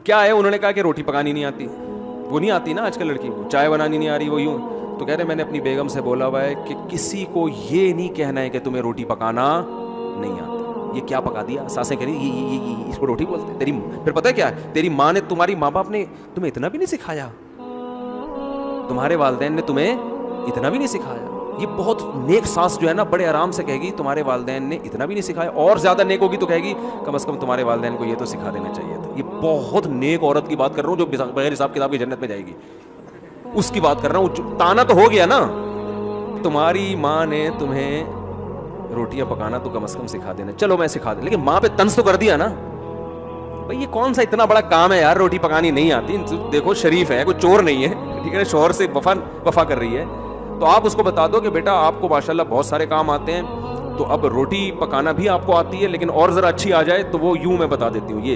क्या है, उन्होंने कहा कि रोटी पकानी नहीं आती। वो नहीं आती ना आजकल लड़की को, चाय बनानी नहीं आ रही, वो यूं। तो कह रहे मैंने अपनी बेगम से बोला हुआ है कि किसी को ये नहीं कहना है कि तुम्हें रोटी पकाना नहीं आती। ये क्या पका दिया, सासें कह रही ये इसको रोटी बोलते तेरी। फिर पता है क्या, तेरी माँ ने, तुम्हारी माँ बाप ने तुम्हें इतना भी नहीं सिखाया, तुम्हारे वालिदैन ने तुम्हें इतना भी नहीं सिखाया। ये बहुत नेक सास जो है ना, बड़े आराम से कहेगी तुम्हारे वालिदैन ने इतना भी नहीं सिखाया, और ज्यादा नेक होगी तो कहेगी कम से कम तुम्हारे वालिदैन को ये तो सिखा देना चाहिए था। ये बहुत नेक औरत की बात कर रहा हूँ, जो बगैर हिसाब किताब की जन्नत में जाएगी, उसकी बात कर रहा हूँ। ताना तो हो गया ना, तुम्हारी माँ ने तुम्हें रोटियां पकाना तो कम से कम सिखा देना, चलो मैं सिखा दे, लेकिन माँ पे तंज तो कर दिया ना भाई। ये कौन सा इतना बड़ा काम है यार, रोटी पकानी नहीं आती। देखो शरीफ है, कोई चोर नहीं है, ठीक है, शोहर से वफा कर रही है, तो आप उसको बता दो कि बेटा आपको माशाल्लाह बहुत सारे काम आते हैं, तो अब रोटी पकाना भी आपको आती है, लेकिन और जरा अच्छी आ जाए तो वो यूं मैं बता देती हूँ, ये